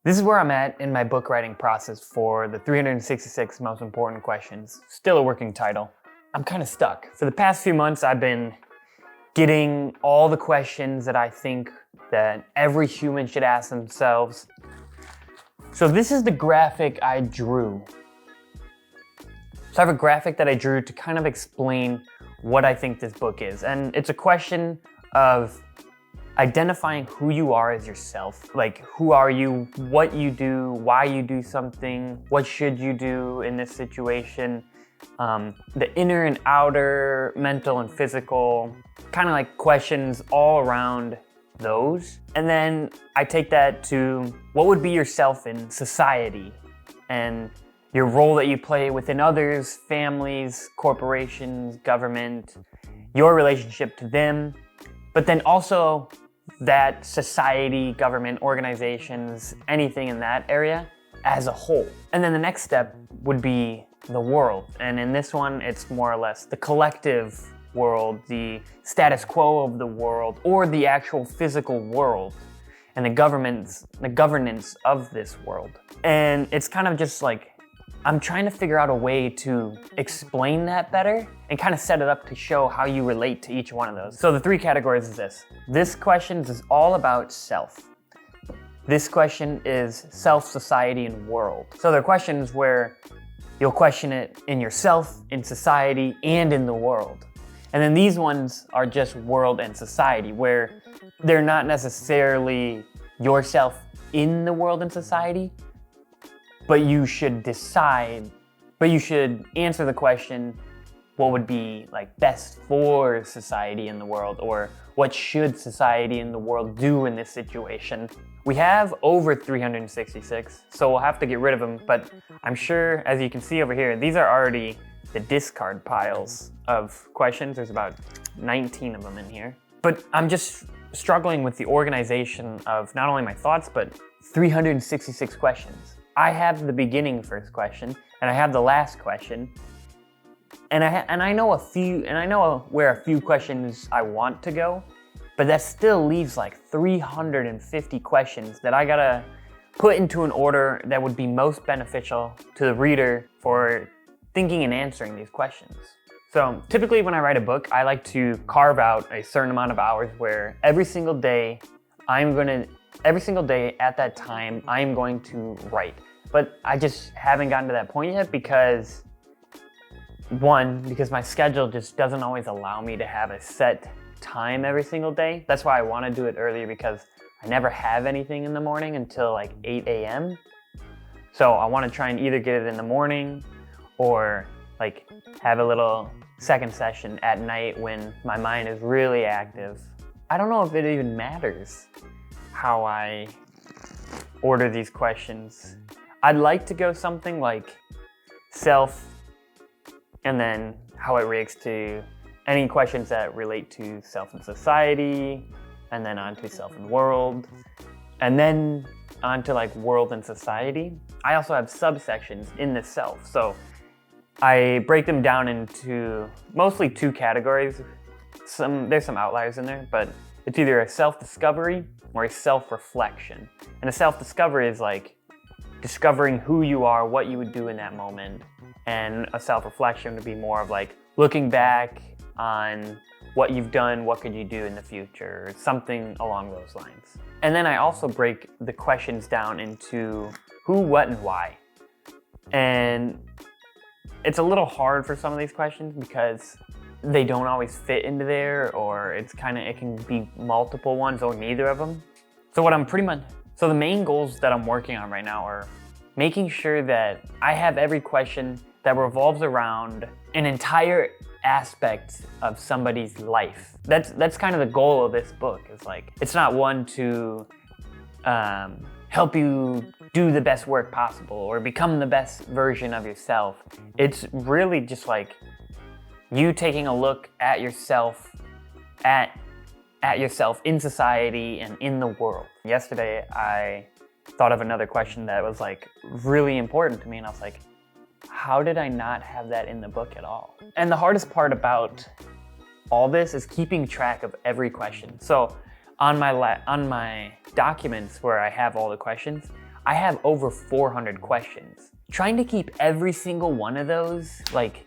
This is where I'm at in my book writing process for the 366 most important questions. Still a working title. I'm kind of stuck. For the past few months, I've been getting all the questions that I think that every human should ask themselves. So this is the graphic I drew. So I have a graphic that I drew to kind of explain what I think this book is. And it's a question of identifying who you are as yourself. Like, who are you, what you do, why you do something, what should you do in this situation, the inner and outer, mental and physical, kind of like questions all around those. And then I take that to what would be yourself in society and your role that you play within others, families, corporations, government, your relationship to them, but then also that society, government, organizations, anything in that area as a whole. And then the next step would be the world. And in this one, it's more or less the collective world, the status quo of the world, or the actual physical world, and the governance of this world. And it's kind of just like, I'm trying to figure out a way to explain that better and kind of set it up to show how you relate to each one of those. So the three categories is this. This question is all about self. This question is self, society, and world. So there are questions where you'll question it in yourself, in society, and in the world. And then these ones are just world and society, where they're not necessarily yourself in the world and society, but you should answer the question, what would be like best for society in the world, or what should society in the world do in this situation? We have over 366, so we'll have to get rid of them, but I'm sure, as you can see over here, these are already the discard piles of questions. There's about 19 of them in here. But I'm just struggling with the organization of not only my thoughts, but 366 questions. I have the beginning first question, and I have the last question, and I know where a few questions I want to go, but that still leaves like 350 questions that I gotta put into an order that would be most beneficial to the reader for thinking and answering these questions. So typically when I write a book, I like to carve out a certain amount of hours where every single day at that time, I'm going to write. But I just haven't gotten to that point yet because my schedule just doesn't always allow me to have a set time every single day. That's why I want to do it earlier, because I never have anything in the morning until like 8 a.m. So I want to try and either get it in the morning or like have a little second session at night when my mind is really active. I don't know if it even matters how I order these questions. I'd like to go something like self, and then how it reacts to any questions that relate to self and society, and then onto self and world, and then onto like world and society. I also have subsections in the self. So I break them down into mostly two categories. There's some outliers in there, but it's either a self-discovery or a self-reflection. And a self-discovery is like discovering who you are, what you would do in that moment. And a self-reflection would be more of like looking back on what you've done, what could you do in the future, or something along those lines. And then I also break the questions down into who, what, and why. And it's a little hard for some of these questions because they don't always fit into there, or it can be multiple ones or neither of them. So the main goals that I'm working on right now are making sure that I have every question that revolves around an entire aspect of somebody's life. That's kind of the goal of this book. Is like, it's not one to help you do the best work possible or become the best version of yourself. It's really just like you taking a look at yourself, at yourself in society and in the world. Yesterday, I thought of another question that was like really important to me, and I was like, how did I not have that in the book at all? And the hardest part about all this is keeping track of every question. So on my documents where I have all the questions, I have over 400 questions. Trying to keep every single one of those, like,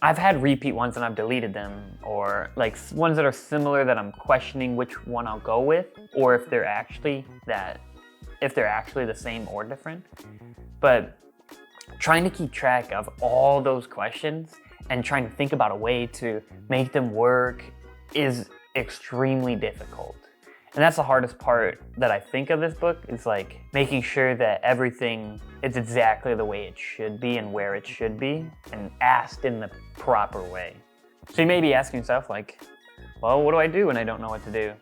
I've had repeat ones and I've deleted them, or like ones that are similar that I'm questioning which one I'll go with, or if they're actually the same or different. But trying to keep track of all those questions and trying to think about a way to make them work is extremely difficult. And that's the hardest part that I think of this book, is like making sure that everything is exactly the way it should be and where it should be, and asked in the proper way. So you may be asking yourself like, well, what do I do when I don't know what to do?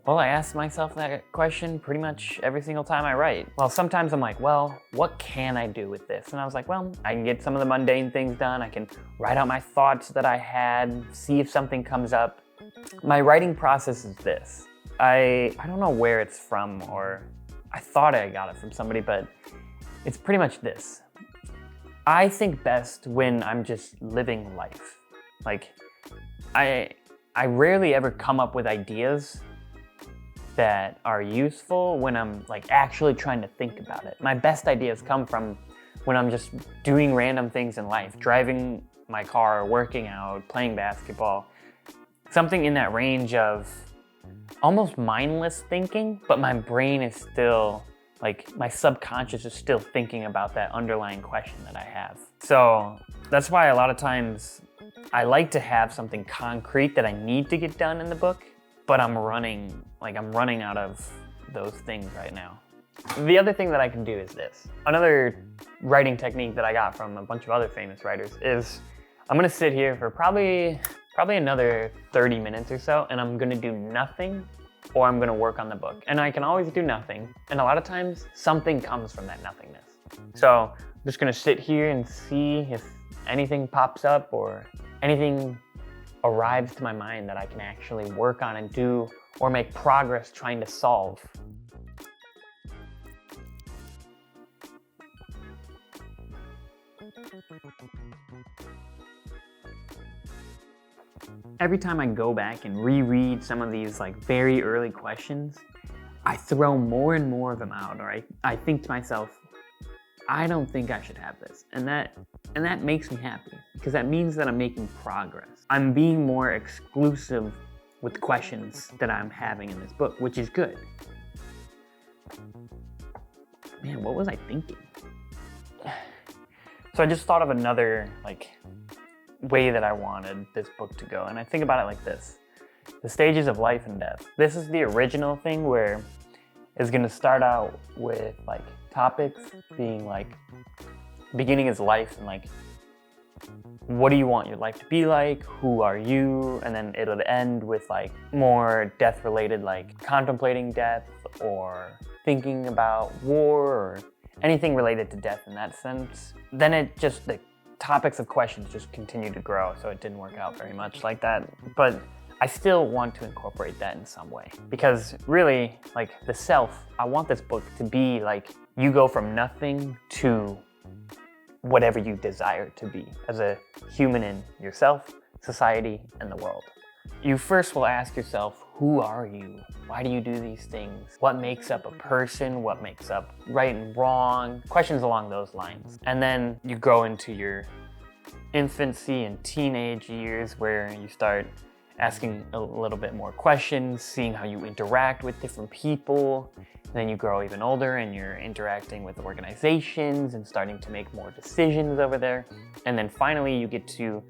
Well, I ask myself that question pretty much every single time I write. Well, sometimes I'm like, well, what can I do with this? And I was like, well, I can get some of the mundane things done. I can write out my thoughts that I had, see if something comes up. My writing process is this. I don't know where it's from, or I thought I got it from somebody, but it's pretty much this. I think best when I'm just living life. Like, I rarely ever come up with ideas that are useful when I'm like actually trying to think about it. My best ideas come from when I'm just doing random things in life, driving my car, working out, playing basketball, something in that range of almost mindless thinking, but my brain is still, like, my subconscious is still thinking about that underlying question that I have. So that's why a lot of times I like to have something concrete that I need to get done in the book, but I'm running out of those things right now. The other thing that I can do is this. Another writing technique that I got from a bunch of other famous writers is I'm gonna sit here for probably another 30 minutes or so, and I'm gonna do nothing, or I'm gonna work on the book. And I can always do nothing, and a lot of times something comes from that nothingness. So I'm just gonna sit here and see if anything pops up or anything arrives to my mind that I can actually work on and do, or make progress trying to solve. Every time I go back and reread some of these like very early questions, I throw more and more of them out, or I think to myself, I don't think I should have this. And that makes me happy, because that means that I'm making progress. I'm being more exclusive with questions that I'm having in this book, which is good. Man, what was I thinking? So I just thought of another way that I wanted this book to go, and I think about it like this. The stages of life and death. This is the original thing, where it's gonna start out with like topics being like, beginning is life, and like, what do you want your life to be like? Who are you? And then it'll end with like more death related, like contemplating death or thinking about war or anything related to death in that sense. Then it just, the topics of questions just continue to grow, so it didn't work out very much like that. But I still want to incorporate that in some way, because really, like the self, I want this book to be like, you go from nothing to whatever you desire to be as a human in yourself, society, and the world. You first will ask yourself, who are you? Why do you do these things? What makes up a person? What makes up right and wrong? Questions along those lines. And then you go into your infancy and teenage years, where you start asking a little bit more questions, seeing how you interact with different people. And then you grow even older and you're interacting with organizations and starting to make more decisions over there. And then finally you get to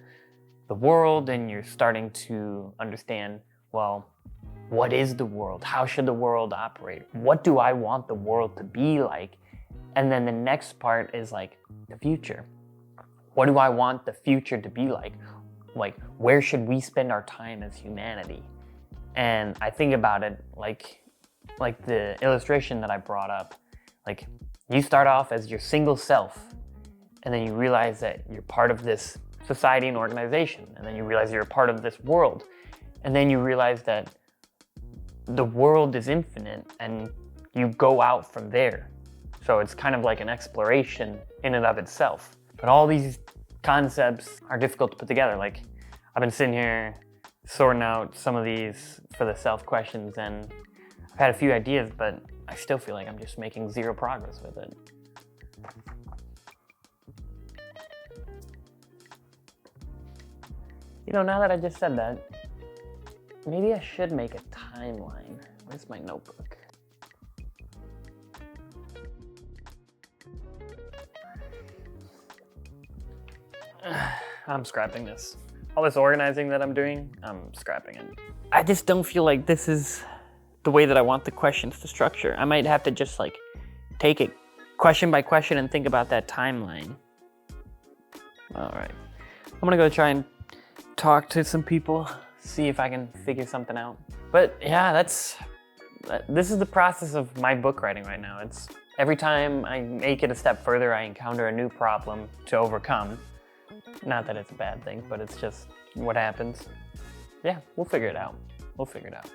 the world and you're starting to understand, well, what is the world? How should the world operate? What do I want the world to be like? And then the next part is like the future. What do I want the future to be like? Like, where should we spend our time as humanity? And I think about it like the illustration that I brought up. Like, you start off as your single self, and then you realize that you're part of this society and organization, and then you realize you're a part of this world, and then you realize that the world is infinite, and you go out from there. So it's kind of like an exploration in and of itself. But all these concepts are difficult to put together. Like, I've been sitting here sorting out some of these for the self questions, and had a few ideas, but I still feel like I'm just making zero progress with it. You know, now that I just said that, maybe I should make a timeline. Where's my notebook? I'm scrapping this. All this organizing that I'm doing, I'm scrapping it. I just don't feel like this is the way that I want the questions to structure. I might have to just like take it question by question and think about that timeline. All right, I'm gonna go try and talk to some people, see if I can figure something out. But yeah, this is the process of my book writing right now. It's every time I make it a step further, I encounter a new problem to overcome. Not that it's a bad thing, but it's just what happens. Yeah, we'll figure it out. We'll figure it out.